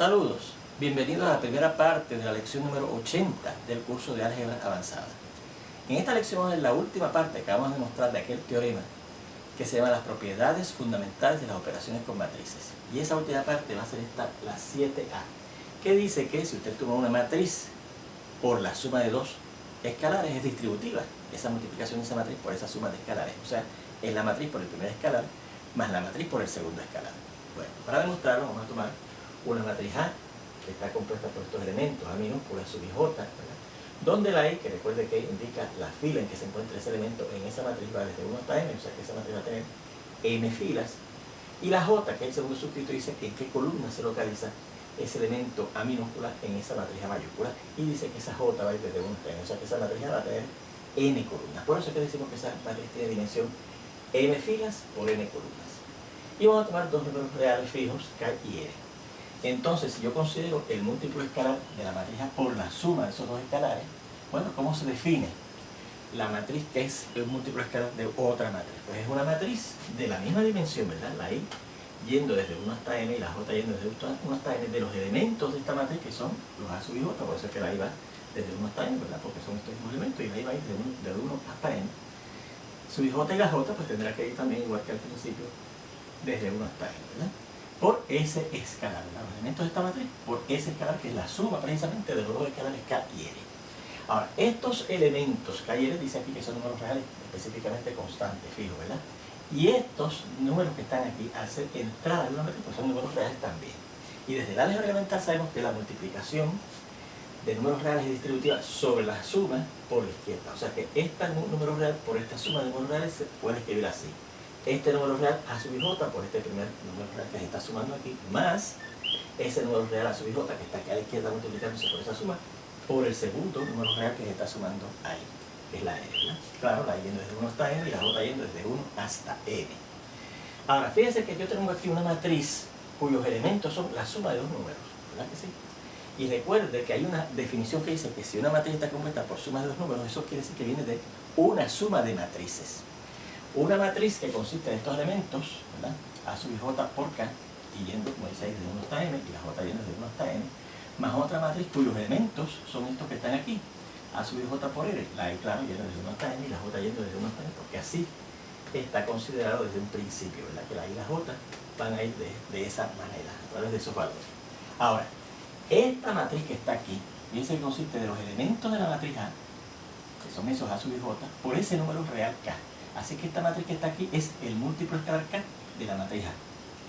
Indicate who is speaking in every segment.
Speaker 1: Saludos, bienvenidos a la primera parte de la lección número 80 del curso de álgebra avanzada. En esta lección es la última parte que vamos a demostrar de aquel teorema que se llama las propiedades fundamentales de las operaciones con matrices. Y esa última parte va a ser la 7a, que dice que si usted toma una matriz por la suma de dos escalares es distributiva, esa multiplicación de esa matriz por esa suma de escalares. O sea, es la matriz por el primer escalar más la matriz por el segundo escalar. Bueno, para demostrarlo vamos a tomar una matriz A, que está compuesta por estos elementos, A minúscula sub i j, ¿verdad? Donde la I, que recuerde que indica la fila en que se encuentra ese elemento en esa matriz, va desde 1 hasta n, o sea que esa matriz va a tener m filas, y la J, que es el segundo suscrito, dice en qué columna se localiza ese elemento A minúscula en esa matriz A mayúscula, y dice que esa J va a ir desde 1 hasta n, o sea que esa matriz A va a tener n columnas. Por eso es que decimos que esa matriz tiene dimensión m filas por n columnas. Y vamos a tomar dos números reales fijos, K y R. Entonces, si yo considero el múltiplo escalar de la matriz A por la suma de esos dos escalares, bueno, ¿cómo se define la matriz que es el múltiplo escalar de otra matriz? Pues es una matriz de la misma dimensión, ¿verdad? La I yendo desde 1 hasta n y la J yendo desde 1 hasta n de los elementos de esta matriz que son los A sub i j, por eso es que la I va desde 1 hasta n, ¿verdad? Porque son estos mismos elementos y la I va a ir de 1 hasta n. Sub i j y la J pues tendrá que ir también, igual que al principio, desde 1 hasta n, ¿verdad? Por ese escalar, ¿verdad? Los elementos de esta matriz, por ese escalar que es la suma precisamente de los dos escalares K y R. Ahora, estos elementos K y R dice aquí que son números reales específicamente constantes, fijos, ¿verdad? Y estos números que están aquí, al ser entrada de una matriz, pues son números reales también. Y desde el álgebra elemental sabemos que la multiplicación de números reales y distributiva sobre la suma por la izquierda. O sea que este número real por esta suma de números reales se puede escribir así. Este número real A sub i j por este primer número real que se está sumando aquí, más ese número real A sub i j que está aquí a la izquierda multiplicándose por esa suma, por el segundo número real que se está sumando ahí, que es la n, ¿verdad? Claro, la I yendo desde 1 hasta n y la j yendo desde 1 hasta n. Ahora, fíjense que yo tengo aquí una matriz cuyos elementos son la suma de dos números, ¿verdad que sí? Y recuerde que hay una definición que dice que si una matriz está compuesta por suma de dos números, eso quiere decir que viene de una suma de matrices. Una matriz que consiste en estos elementos, ¿verdad? A sub i j por K, y yendo, como dice ahí, desde 1 hasta n, y la J yendo desde 1 hasta n, más otra matriz cuyos elementos son estos que están aquí, A sub i j por R, la I, claro, yendo desde 1 hasta n, y la J yendo desde 1 hasta n, porque así está considerado desde un principio, ¿verdad? Que la I y la J van a ir de esa manera, a través de esos valores. Ahora, esta matriz que está aquí, fíjense que consiste de los elementos de la matriz A, que son esos A sub i j, por ese número real K. Así que esta matriz que está aquí es el múltiplo escalar K de la matriz A,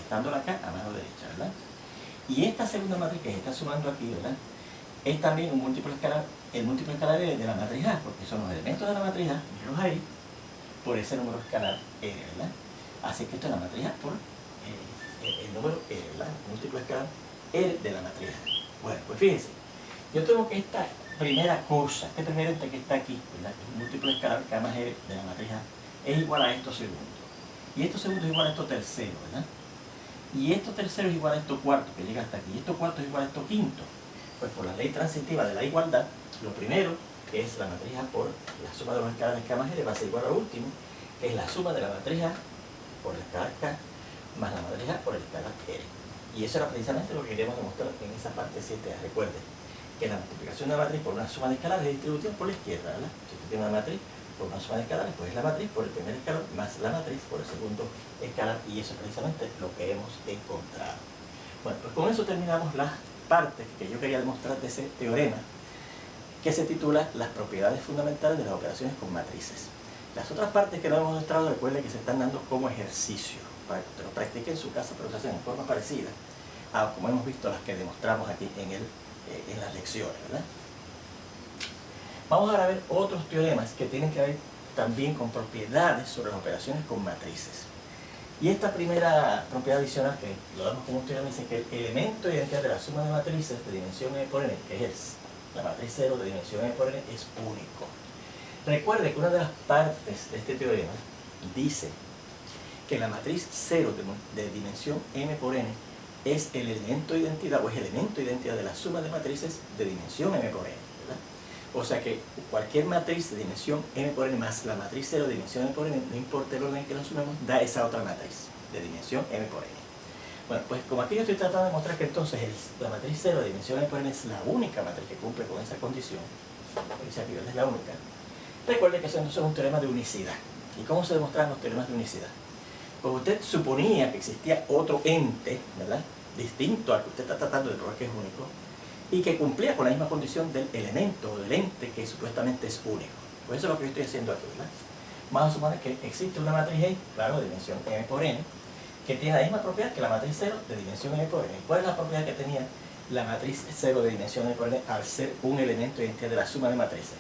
Speaker 1: estando la K a mano derecha, ¿verdad? Y esta segunda matriz que se está sumando aquí, ¿verdad? Es también un múltiplo escalar, el múltiplo escalar de la matriz A, porque son los elementos de la matriz A, mírenlos ahí, por ese número escalar R, ¿verdad? Así que esto es la matriz A por el número R, ¿verdad? El múltiplo escalar R de la matriz A. Bueno, pues fíjense, yo tengo que esta primera cosa, este primer ente que está aquí, ¿verdad? Que es un múltiplo escalar K más R de la matriz A, es igual a esto segundo. Y esto segundo es igual a esto tercero, ¿verdad? Y esto tercero es igual a esto cuarto, que llega hasta aquí. Y esto cuarto es igual a esto quinto. Pues por la ley transitiva de la igualdad, lo primero, que es la matriz A por la suma de los escalares K más R, va a ser igual al último, que es la suma de la matriz A por el escalar K, más la matriz A por el escalar R. Y eso era precisamente lo que queríamos demostrar en esa parte 7A. Recuerden que la multiplicación de la matriz por una suma de escalares es distributiva por la izquierda, ¿verdad? Si usted tiene una matriz por una suma de escalares, pues es la matriz por el primer escalar más la matriz por el segundo escalar, y eso es precisamente lo que hemos encontrado. Bueno, pues con eso terminamos las partes que yo quería demostrar de ese teorema, que se titula Las propiedades fundamentales de las operaciones con matrices. Las otras partes que no hemos mostrado, recuerden que se están dando como ejercicio, para que usted lo practique en su casa, pero se hacen en forma parecida a como hemos visto las que demostramos aquí en las lecciones, ¿verdad? Vamos ahora a ver otros teoremas que tienen que ver también con propiedades sobre las operaciones con matrices. Y esta primera propiedad adicional, que lo damos como un teorema, dice que el elemento de identidad de la suma de matrices de dimensión n por n, que es la matriz 0 de dimensión n por n, es único. Recuerde que una de las partes de este teorema dice que la matriz 0 de dimensión m por n es el elemento de identidad, o es el elemento de identidad de la suma de matrices de dimensión m por n, ¿verdad? O sea que cualquier matriz de dimensión m por n más la matriz 0 de dimensión m por n, no importa el orden en que la sumemos, da esa otra matriz de dimensión m por n. Bueno, pues como aquí yo estoy tratando de mostrar que entonces la matriz 0 de dimensión n por n es la única matriz que cumple con esa condición, dice aquí, es la única. Recuerde que eso entonces es un teorema de unicidad. ¿Y cómo se demuestran los teoremas de unicidad? Pues usted suponía que existía otro ente, ¿verdad?, distinto al que usted está tratando de probar que es único, y que cumplía con la misma condición del elemento o del ente que supuestamente es único. Pues eso es lo que yo estoy haciendo aquí, ¿verdad? Vamos a suponer que existe una matriz E, claro, de dimensión m por n, que tiene la misma propiedad que la matriz 0 de dimensión n por n. ¿Cuál es la propiedad que tenía la matriz 0 de dimensión n por n al ser un elemento identidad de la suma de matrices?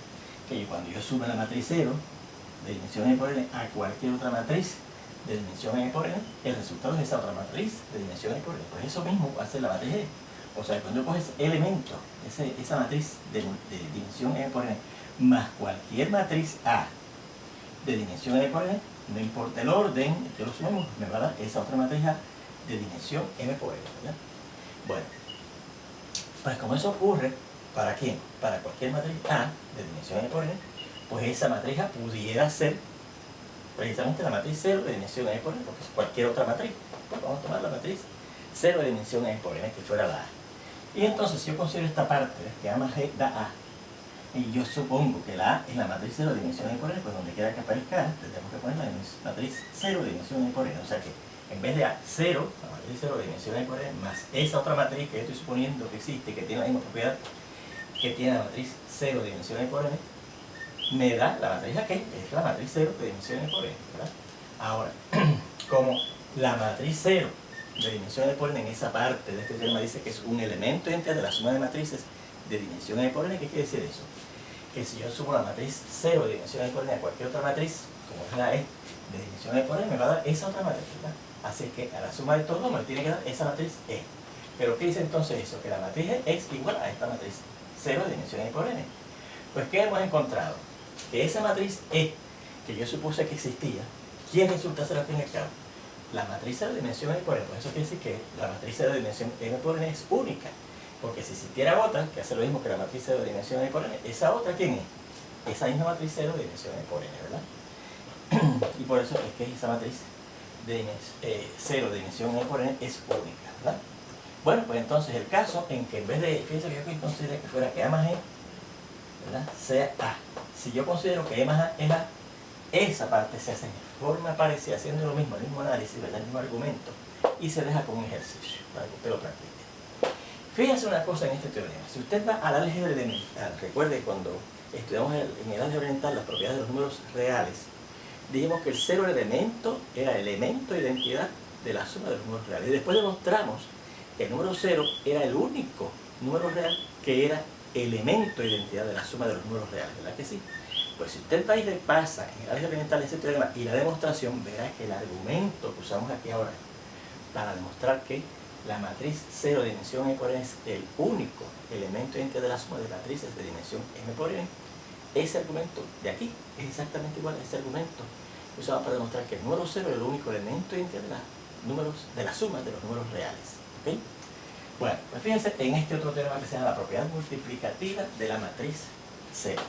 Speaker 1: Que cuando yo sumo la matriz 0 de dimensión n por n a cualquier otra matriz de dimensión n por n, el resultado es esa otra matriz de dimensión n por n. Pues eso mismo va a ser la matriz E. O sea, cuando yo cojo ese elemento, esa matriz de dimensión n por n, más cualquier matriz A de dimensión n por n, no importa el orden, que lo sumemos, me va a dar esa otra matriz A de dimensión m por n, ¿verdad? Bueno, pues como eso ocurre, ¿para quién? Para cualquier matriz A de dimensión n por n, pues esa matriz A pudiera ser precisamente la matriz 0 de dimensión n por n, porque es cualquier otra matriz. Pues vamos a tomar la matriz 0 de dimensión n por n, que fuera la A. Y entonces, si yo considero esta parte, que A más G da A, y yo supongo que la A es la matriz 0 de dimensión n por n, pues donde quiera que aparezca A, tendremos que poner la matriz 0 de dimensión n por n. O sea que, en vez de A, 0, la matriz 0 de dimensión n por n, más esa otra matriz que yo estoy suponiendo que existe, que tiene la misma propiedad que tiene la matriz 0 de dimensión n por n, me da la matriz A, que es la matriz 0 de dimensión n por n, ¿verdad? Ahora, como la matriz 0 de dimensión n por n en esa parte de este teorema dice que es un elemento entero de la suma de matrices de dimensión n por n, ¿qué quiere decir eso? Que si yo sumo la matriz 0 de dimensión n por n a cualquier otra matriz, como es la E de dimensión n por n, me va a dar esa otra matriz, ¿verdad? Así que a la suma de todos me tiene que dar esa matriz E. Pero ¿qué dice entonces eso? Que la matriz E es igual a esta matriz 0 de dimensión n por n. Pues ¿qué hemos encontrado? Que esa matriz E, que yo supuse que existía, ¿quién resulta ser al fin y al cabo? La matriz 0 de dimensión n por n. Por eso quiere decir que la matriz 0 de dimensión n por n es única. Porque si existiera otra, que hace lo mismo que la matriz 0 de dimensión n por n, ¿esa otra quién es? Esa misma matriz 0 de dimensión n por n, ¿verdad? Y por eso es que esa matriz de 0 de dimensión n por n es única, ¿verdad? Bueno, pues entonces el caso en que en vez de, fíjense que yo aquí consideré que fuera que A más E, ¿verdad?, sea A. Si yo considero que E más A es A, esa parte se hace de forma parecida, haciendo lo mismo, el mismo análisis, ¿verdad?, el mismo argumento, y se deja como un ejercicio para que usted lo practique. Fíjense una cosa en este teorema. Si usted va al álgebra elemental, recuerde cuando estudiamos en el álgebra elemental las propiedades de los números reales, dijimos que el cero elemento era elemento de identidad de la suma de los números reales. Y después demostramos que el número 0 era el único número real que era elemento de identidad de la suma de los números reales, ¿verdad que sí? Pues si usted va y repasa en el álgebra elemental ese teorema y la demostración, verá que el argumento que usamos aquí ahora para demostrar que la matriz 0 de dimensión m por n es el único elemento de identidad de la suma de matrices de dimensión m por n, ese argumento de aquí es exactamente igual a ese argumento que usamos para demostrar que el número 0 es el único elemento de identidad de la suma de los números reales. ¿Okay? Bueno, pues fíjense en este otro teorema que se llama la propiedad multiplicativa de la matriz 0.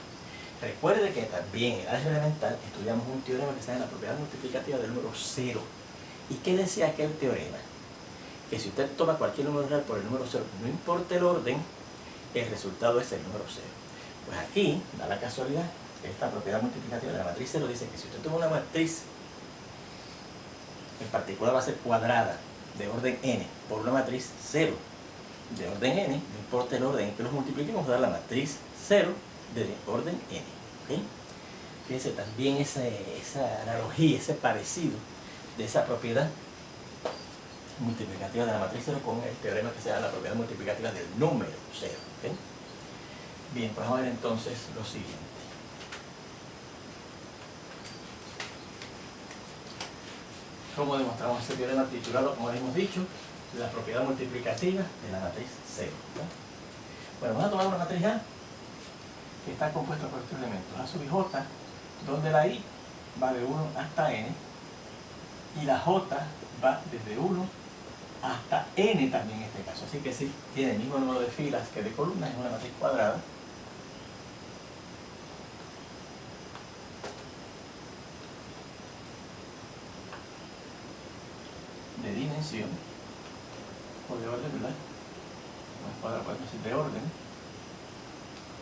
Speaker 1: Recuerde que también en el álgebra elemental estudiamos un teorema que se llama la propiedad multiplicativa del número 0. ¿Y qué decía aquel teorema? Que si usted toma cualquier número real por el número 0, no importa el orden, el resultado es el número 0. Pues aquí da la casualidad que esta propiedad multiplicativa de la matriz 0 dice que si usted toma una matriz, en particular va a ser cuadrada, de orden n, por una matriz 0 de orden n, no importa el orden en que los multipliquemos, da la matriz 0 de orden n. ¿Okay? Fíjense también esa analogía, ese parecido de esa propiedad multiplicativa de la matriz 0 con el teorema que se llama la propiedad multiplicativa del número 0. ¿Okay? Bien, pues vamos a ver entonces lo siguiente. ¿Cómo demostramos este teorema titulado, como hemos dicho, la propiedad multiplicativa de la matriz 0? ¿No? Bueno, vamos a tomar una matriz A que está compuesta por estos elementos. A sub i j, donde la i va de 1 hasta n y la j va desde 1 hasta n también en este caso. Así que sí, tiene el mismo número de filas que de columnas, es una matriz cuadrada. De dimensión o de orden, ¿verdad? Más cuadrada podemos decir de orden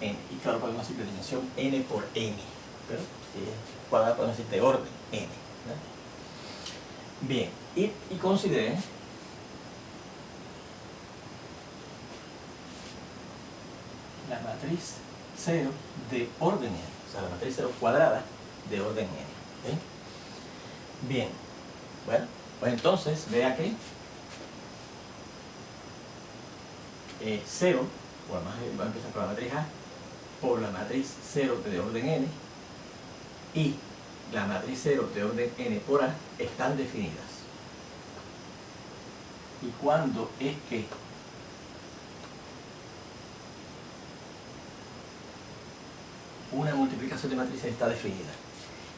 Speaker 1: n, y claro, podemos decir de dimensión n por n, pero si es cuadrada podemos decir de orden n, ¿verdad? Bien, y consideren la matriz 0 de orden n, o sea, la matriz 0 cuadrada de orden n. ¿Okay? Bien, bueno, pues entonces vea que 0, o además va a empezar con la matriz A, por la matriz 0 de orden n, y la matriz 0 de orden n por A están definidas. ¿Y cuándo es que una multiplicación de matrices está definida?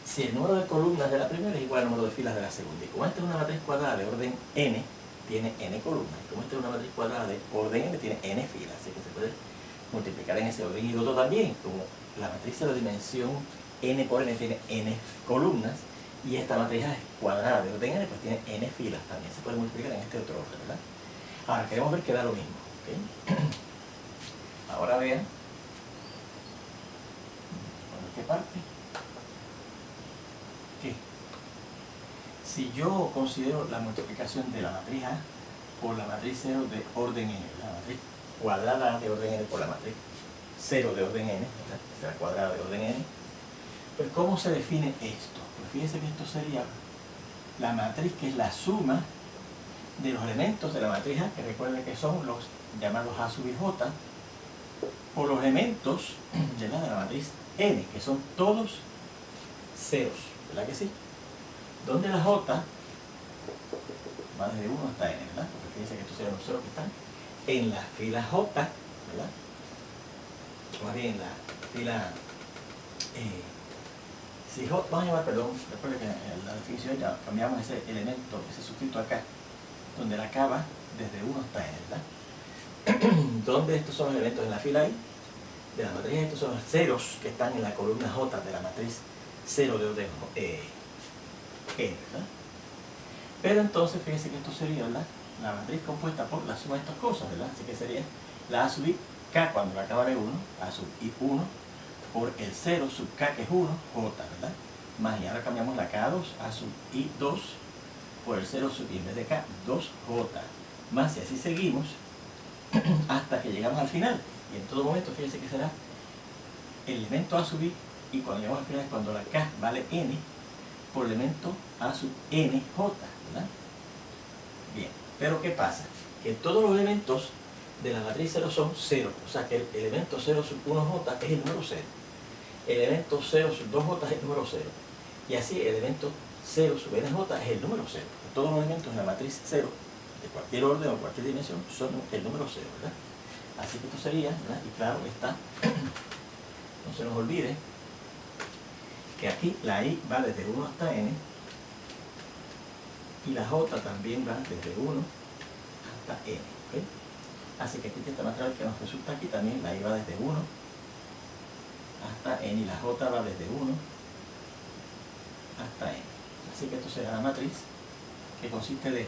Speaker 1: Si el número de columnas de la primera es igual al número de filas de la segunda. Y como esta es una matriz cuadrada de orden n, tiene n columnas. Y como esta es una matriz cuadrada de orden n, tiene n filas. Así que se puede multiplicar en ese orden. Y lo otro también, como la matriz de la dimensión n por n tiene n columnas, y esta matriz es cuadrada de orden n, pues tiene n filas también. Se puede multiplicar en este otro orden, ¿verdad? Ahora queremos ver que da lo mismo. ¿Okay? Ahora vean. ¿Qué parte? Que si yo considero la multiplicación de la matriz A por la matriz 0 de orden n, la matriz cuadrada de orden n por la matriz 0 de orden n, la cuadrada de orden n, pues ¿cómo se define esto? Pues fíjense que esto sería la matriz que es la suma de los elementos de la matriz A, que recuerden que son los llamados A sub i j, por los elementos de la matriz n, que son todos ceros, ¿verdad que sí? Donde la j va desde 1 hasta n, ¿verdad? Porque fíjense que estos serían los ceros que están en la fila j, ¿verdad? O más bien en la fila si j, vamos a llamar, perdón, recuerden que en la definición ya cambiamos ese elemento, ese sustituto acá, donde la k va desde 1 hasta n, ¿verdad? Donde estos son los elementos en la fila i de la matriz, estos son los ceros que están en la columna j de la matriz 0 de orden n, ¿verdad? Pero entonces fíjense que esto sería, ¿verdad?, la matriz compuesta por la suma de estas cosas, ¿verdad? Así que sería la a sub i k cuando la k vale 1, a sub i 1, por el 0 sub k que es 1, j, ¿verdad? Más, y ahora cambiamos la k a 2, a sub i 2, por el 0 sub i en vez de k, 2j, más, y así seguimos hasta que llegamos al final. Y en todo momento, fíjense que será el elemento a sub i, y cuando llegamos al final es cuando la k vale n, por elemento a sub n j, ¿verdad? Bien, pero ¿qué pasa? Que todos los elementos de la matriz 0 son 0, o sea que el elemento 0 sub 1j es el número 0, el elemento 0 sub 2j es el número 0, y así el elemento 0 sub nj es el número 0. Todos los elementos de la matriz 0, de cualquier orden o cualquier dimensión, son el número 0, ¿verdad? Así que esto sería, ¿verdad? Y claro, está, no se nos olvide que aquí la i va desde 1 hasta n, y la j también va desde 1 hasta n, ¿okay? Así que aquí esta matriz que nos resulta aquí también, la i va desde 1 hasta n, y la j va desde 1 hasta n. Así que esto será la matriz que consiste de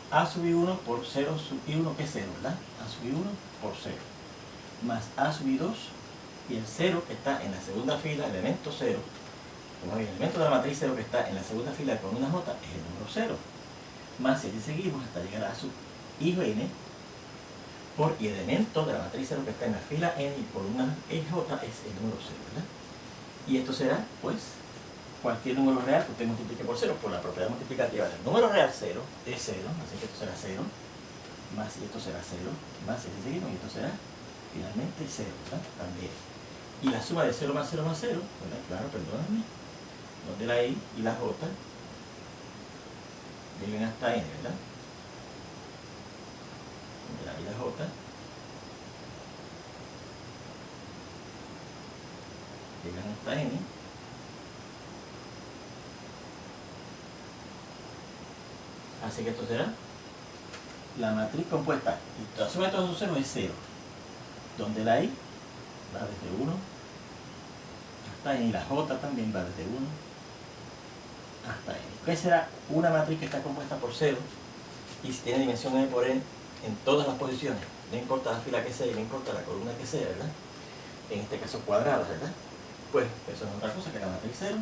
Speaker 1: a sub i1 por 0 sub i1, que es 0, ¿verdad? A sub i1 por 0, más a sub i2, y el 0 que está en la segunda fila, elemento 0, el elemento de la matriz 0 que está en la segunda fila de columna j es el número 0, más, y así seguimos hasta llegar a sub i n, por, y el elemento de la matriz 0 que está en la fila n y columna j es el número 0, ¿verdad? Y esto será, pues, cualquier número real que usted multiplique por 0, por la propiedad multiplicativa del número real 0 es 0, así que esto será 0, más, y esto será 0, más, y así seguimos, y esto será finalmente 0, ¿verdad? También. Y la suma de 0 más 0 más 0, ¿verdad? Claro, perdóname, donde la i y la j lleguen hasta n, ¿verdad? Donde la i y la j llegan hasta n, así que esto será la matriz compuesta, y la suma de todos esos ceros es 0, donde la i va desde 1 hasta n, y la j también va desde 1 hasta n. ¿Qué será una matriz que está compuesta por 0? Y si tiene dimensión n por n, en todas las posiciones, no importa la fila que sea y no importa la columna que sea, ¿verdad? En este caso cuadradas, ¿verdad? Pues eso no es otra cosa que la matriz 0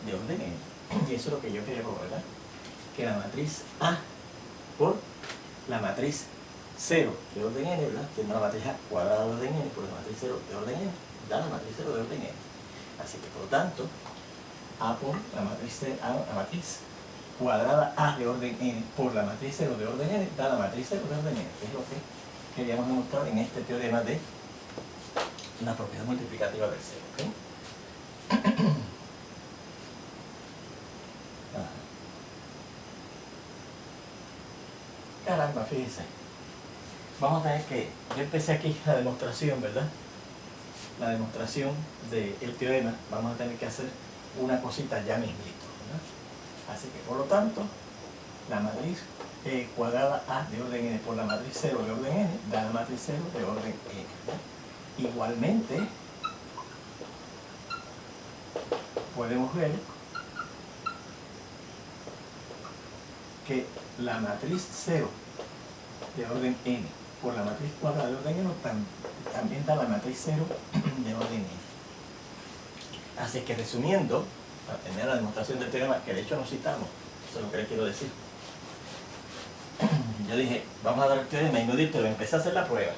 Speaker 1: de orden n. Y eso es lo que yo quería probar, ¿verdad? Que la matriz A por la matriz 0 de orden n, ¿verdad? Que es una matriz A cuadrada de orden n por la matriz 0 de orden n, da la matriz 0 de orden n. Así que por lo tanto, A por la matriz cuadrada A de orden n por la matriz 0 de orden n da la matriz 0 de orden n, que es lo que queríamos demostrar en este teorema de la propiedad multiplicativa del 0. ¿Okay? Caramba, fíjense. Vamos a tener que... Yo empecé aquí la demostración, ¿verdad? La demostración del teorema. Vamos a tener que hacer una cosita ya mismito, ¿verdad? Así que, por lo tanto, la matriz cuadrada A de orden n por la matriz 0 de orden n da la matriz 0 de orden n, ¿verdad? Igualmente, podemos ver que la matriz 0 de orden n por la matriz cuadrada de orden n también da la matriz 0 de orden n. Así que resumiendo, para tener la demostración del teorema, que de hecho no citamos, eso es lo que les quiero decir. Yo dije, vamos a dar el teorema y no dir, pero empecé a hacer la prueba.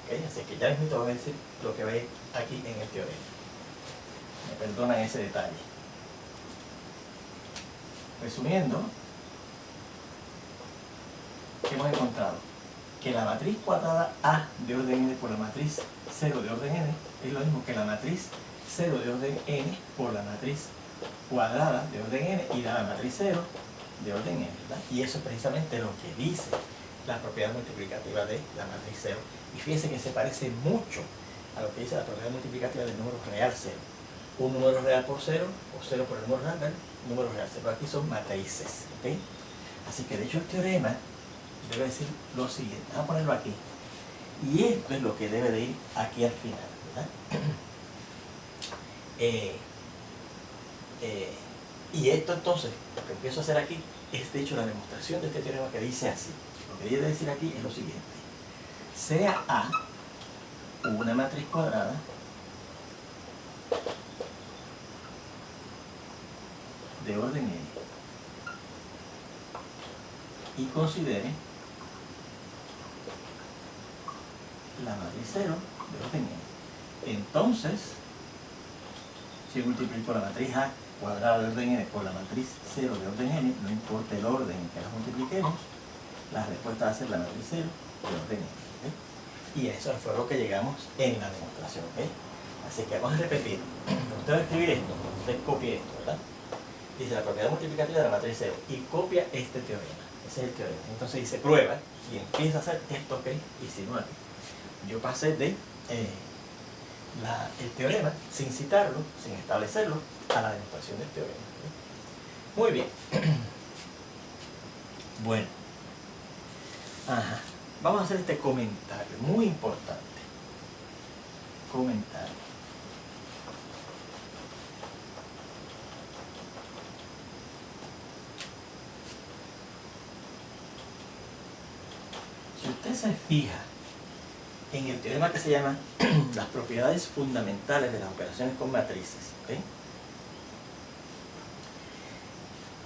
Speaker 1: ¿Okay? Así que ya mismo voy a decir lo que veis aquí en el teorema. Me perdonan ese detalle. Resumiendo, ¿qué hemos encontrado? Que la matriz cuadrada A de orden n por la matriz 0 de orden n es lo mismo que la matriz 0 de orden n por la matriz cuadrada de orden n y da la matriz 0 de orden n, ¿verdad? Y eso es precisamente lo que dice la propiedad multiplicativa de la matriz 0. Y fíjense que se parece mucho a lo que dice la propiedad multiplicativa del número real 0. Un número real por 0, o 0 por el número real, número real 0. Aquí son matrices, ¿ok? Así que de hecho el teorema debe decir lo siguiente. Vamos a ponerlo aquí. Y esto es lo que debe de ir aquí al final, ¿verdad? Y esto entonces, lo que empiezo a hacer aquí es de hecho la demostración de este teorema que dice así. Lo que debe decir aquí es lo siguiente. Sea A una matriz cuadrada de orden n y considere la matriz 0 de orden n. Entonces, si multiplico la matriz A cuadrada de orden n por la matriz 0 de orden n, no importa el orden en que las multipliquemos, la respuesta va a ser la matriz 0 de orden n. ¿Okay? Y eso fue lo que llegamos en la demostración. ¿Okay? Así que vamos a repetir. Usted va a escribir esto, usted copia esto, ¿verdad? Dice la propiedad multiplicativa de la matriz 0 y copia este teorema. Ese es el teorema. Entonces dice prueba y empieza a hacer esto, ¿ok? Y si no, yo pasé de el teorema sin citarlo, sin establecerlo, a la demostración del teorema. ¿Okay? Muy bien. Bueno. Ajá. Vamos a hacer este comentario, muy importante. Comentario. Si usted se fija en el teorema que se llama las propiedades fundamentales de las operaciones con matrices, ¿okay?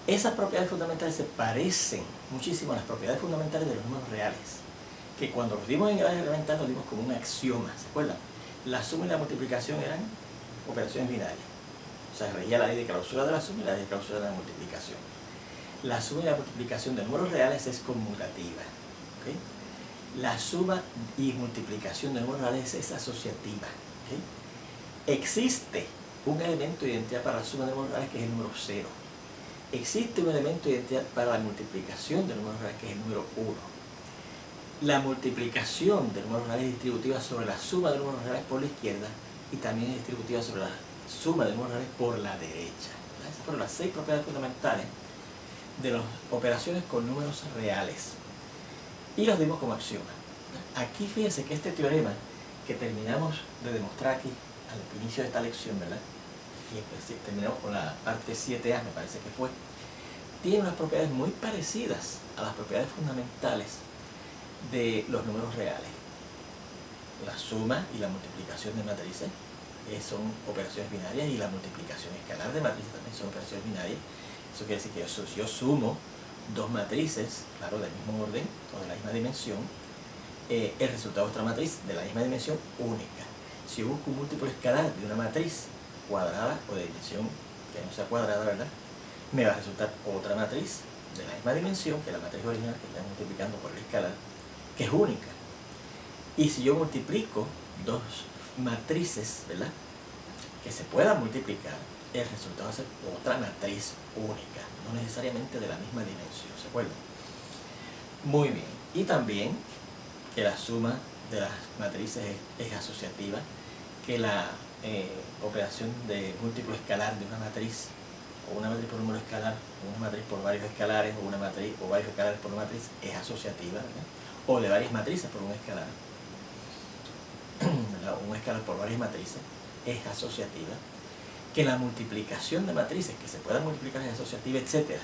Speaker 1: Esas propiedades fundamentales se parecen muchísimo a las propiedades fundamentales de los números reales, que cuando los dimos en álgebra elemental los dimos como un axioma, ¿se acuerdan? La suma y la multiplicación eran operaciones binarias. O sea, regía la ley de clausura de la suma y la ley de clausura de la multiplicación. La suma y la multiplicación de números reales es conmutativa, ¿okay? La suma y multiplicación de números reales es asociativa, ¿okay? Existe un elemento de identidad para la suma de números reales que es el número 0. Existe un elemento de identidad para la multiplicación de números reales que es el número 1. La multiplicación de números reales es distributiva sobre la suma de números reales por la izquierda y también es distributiva sobre la suma de números reales por la derecha. Esas fueron las 6 propiedades fundamentales de las operaciones con números reales. Y los dimos como axioma. Aquí fíjense que este teorema que terminamos de demostrar aquí al inicio de esta lección, ¿verdad? Y pues, terminamos con la parte 7A, me parece que fue, tiene unas propiedades muy parecidas a las propiedades fundamentales de los números reales. La suma y la multiplicación de matrices son operaciones binarias, y la multiplicación escalar de matrices también son operaciones binarias. Eso quiere decir que yo sumo dos matrices, claro, del mismo orden o de la misma dimensión, el resultado de otra matriz de la misma dimensión única. Si yo busco un múltiplo escalar de una matriz cuadrada o de dimensión que no sea cuadrada, ¿verdad?, me va a resultar otra matriz de la misma dimensión que la matriz original que está multiplicando por el escalar, que es única. Y si yo multiplico dos matrices, ¿verdad?, que se puedan multiplicar, el resultado va a ser otra matriz única, no necesariamente de la misma dimensión, ¿se acuerdan? Muy bien. Y también que la suma de las matrices es asociativa, que la operación de múltiplo escalar de una matriz, o una matriz por número escalar, o una matriz por varios escalares, o una matriz o varios escalares por una matriz, es asociativa, ¿verdad?, o de varias matrices por un escalar, ¿verdad?, un escalar por varias matrices es asociativa, que la multiplicación de matrices que se puedan multiplicar es asociativa, etc.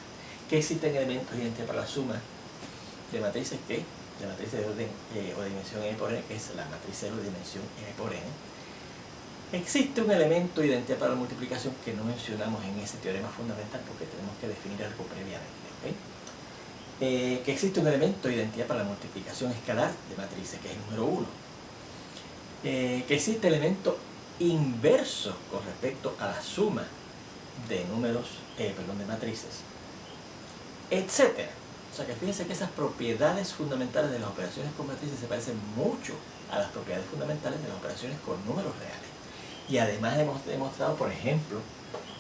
Speaker 1: Que existen elementos idénticos para la suma de matrices de matrices de orden o de dimensión n por n, que es la matriz 0 de dimensión n por n. Existe un elemento idéntico para la multiplicación que no mencionamos en ese teorema fundamental porque tenemos que definir algo previamente, ¿okay? Que existe un elemento de identidad para la multiplicación escalar de matrices, que es el número 1. Que existe elemento inverso con respecto a la suma de números, de matrices, etc. O sea que fíjense que esas propiedades fundamentales de las operaciones con matrices se parecen mucho a las propiedades fundamentales de las operaciones con números reales. Y además hemos demostrado, por ejemplo,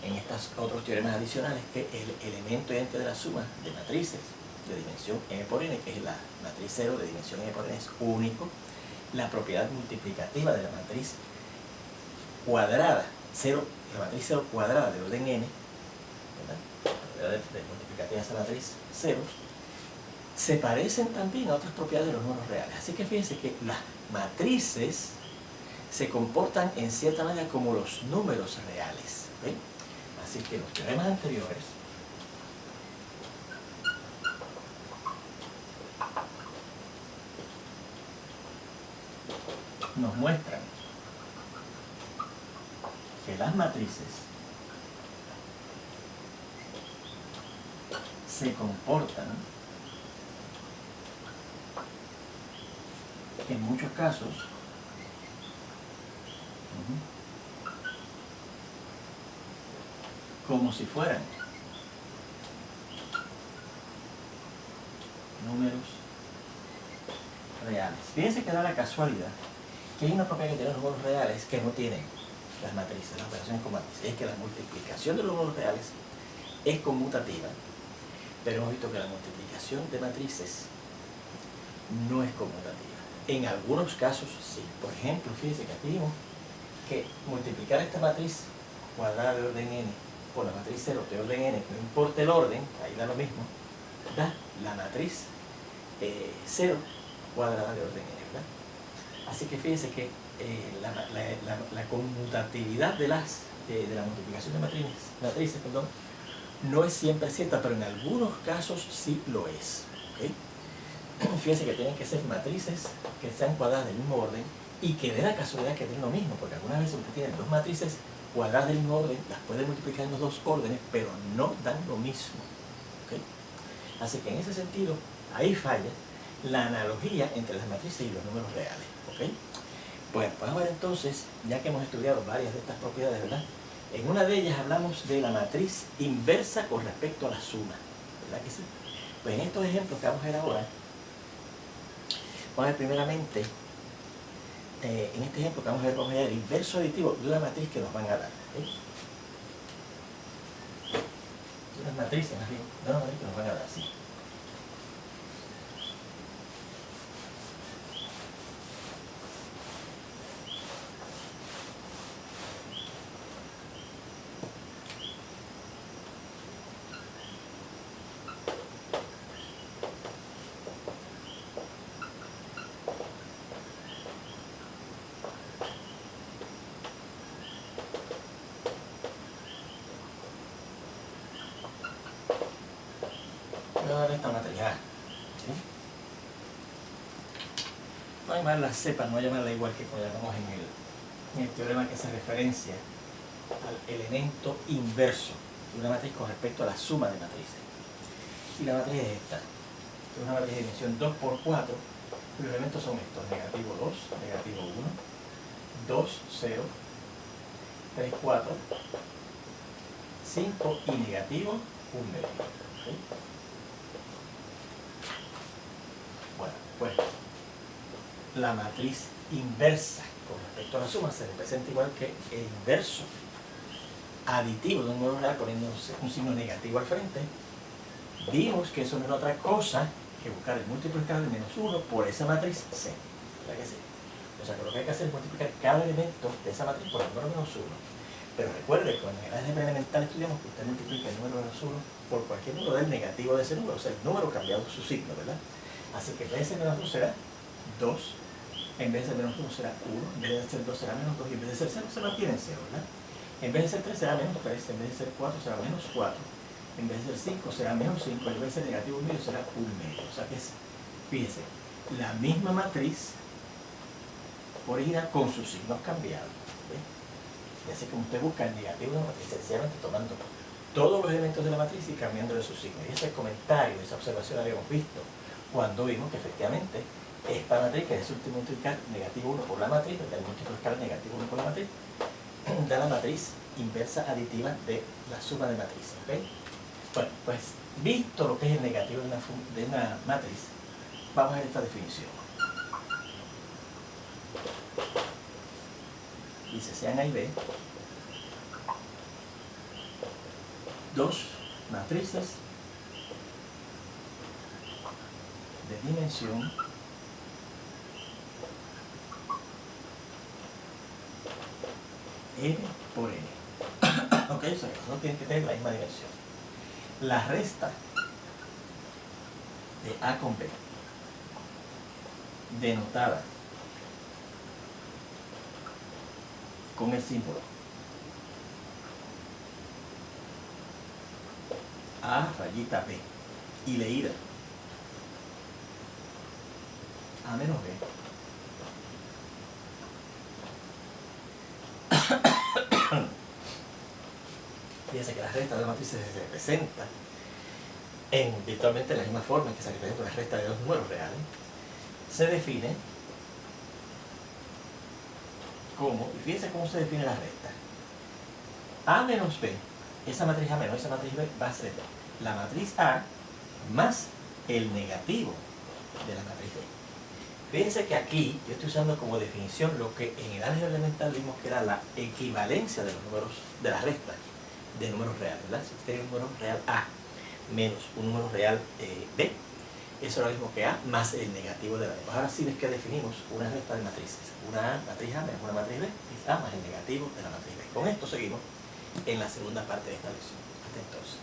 Speaker 1: en estos otros teoremas adicionales, que el elemento idéntico de la suma de matrices de dimensión n por n, que es la matriz 0 de dimensión n por n, es único. La propiedad multiplicativa de la matriz cuadrada, la matriz 0 cuadrada de orden n, ¿verdad?, la propiedad de multiplicativa de esa matriz 0, se parecen también a otras propiedades de los números reales. Así que fíjense que las matrices se comportan en cierta manera como los números reales, ¿okay? Así que los teoremas anteriores nos muestran que las matrices se comportan en muchos casos como si fueran números reales. Fíjense que da la casualidad que hay una propiedad que tienen los números reales que no tienen las matrices, las operaciones con matrices. Es que la multiplicación de los números reales es conmutativa, pero hemos visto que la multiplicación de matrices no es conmutativa. En algunos casos sí. Por ejemplo, fíjense que aquí vimos que multiplicar esta matriz cuadrada de orden n por la matriz 0 de orden n, no importa el orden, ahí da lo mismo, da la matriz 0 cuadrada de orden n, ¿verdad? Así que fíjense que la conmutatividad de la multiplicación de matrices, no es siempre cierta, pero en algunos casos sí lo es, ¿okay? Fíjense que tienen que ser matrices que sean cuadradas del mismo orden y que dé la casualidad que den lo mismo, porque algunas veces usted tiene dos matrices cuadradas del mismo orden, las puede multiplicar en los dos órdenes, pero no dan lo mismo, ¿okay? Así que en ese sentido, ahí falla la analogía entre las matrices y los números reales, ¿okay? Bueno, vamos a ver entonces, ya que hemos estudiado varias de estas propiedades, ¿verdad? En una de ellas hablamos de la matriz inversa con respecto a la suma, ¿verdad que sí? Pues en estos ejemplos que vamos a ver ahora, vamos a ver primeramente, en este ejemplo que vamos a ver el inverso aditivo de una matriz que nos van a dar, ¿okay? De unas matrices, más bien, de una matriz que nos van a dar, sí. Vamos a llamarla C para no llamarla igual que como llamamos en el teorema que hace referencia al elemento inverso de una matriz con respecto a la suma de matrices. Y la matriz es esta. Es una matriz de dimensión 2 por 4. Los elementos son estos: negativo 2, negativo 1, 2, 0, 3, 4, 5 y negativo 1 medio. ¿Sí? Bueno, pues la matriz inversa con respecto a la suma se representa igual que el inverso aditivo de un número real poniéndose un signo negativo al frente. Vimos que eso no es otra cosa que buscar el múltiplo escalar de menos 1 por esa matriz C. ¿Verdad que sí? O sea que lo que hay que hacer es multiplicar cada elemento de esa matriz por el número menos 1. Pero recuerde que en el álgebra elemental estudiamos que usted multiplica el número menos 1 por cualquier número del negativo de ese número, o sea, el número cambiado su signo, ¿verdad? Así que en vez de ser menos 1 será 2, en vez de ser menos 1 será 1, en vez de ser 2 será menos 2, y en vez de ser 0 se mantiene en 0, ¿verdad? En vez de ser 3 será menos 3, en vez de ser 4 será menos 4, en vez de ser 5 será menos 5, en vez de ser negativo 1 medio será 1 medio. O sea que es, fíjese, la misma matriz original con sus signos cambiados. ¿Ve? Y así como usted busca el negativo de la matriz, sencillamente tomando todos los elementos de la matriz y cambiándole sus signos. Y ese comentario, esa observación la habíamos visto cuando vimos que efectivamente esta matriz, que es el último multiplicar negativo 1 por la matriz, el múltiplo escalar negativo 1 por la matriz, da la matriz inversa aditiva de la suma de matrices. ¿Okay? Bueno, pues visto lo que es el negativo de una matriz, vamos a ver esta definición. Dice, sean A y B dos matrices de dimensión n por n. Ok, o sea, los dos tienen que tener la misma dimensión. La resta de A con B, denotada con el símbolo A rayita B y leída A menos B, fíjense que la resta de las matrices se representa virtualmente la misma forma en que se representa la resta de dos números reales. Se define como, y fíjense cómo se define la resta. A menos B, esa matriz A menos esa matriz B va a ser la matriz A más el negativo de la matriz B. Fíjense que aquí yo estoy usando como definición lo que en el álgebra elemental vimos que era la equivalencia de los números, de la resta de números reales, ¿verdad? Si usted tiene un número real A menos un número real B, eso es lo mismo que A más el negativo de la B. Ahora sí ves que definimos una resta de matrices. Una matriz A menos una matriz B es A más el negativo de la matriz B. Con esto seguimos en la segunda parte de esta lección. Hasta entonces.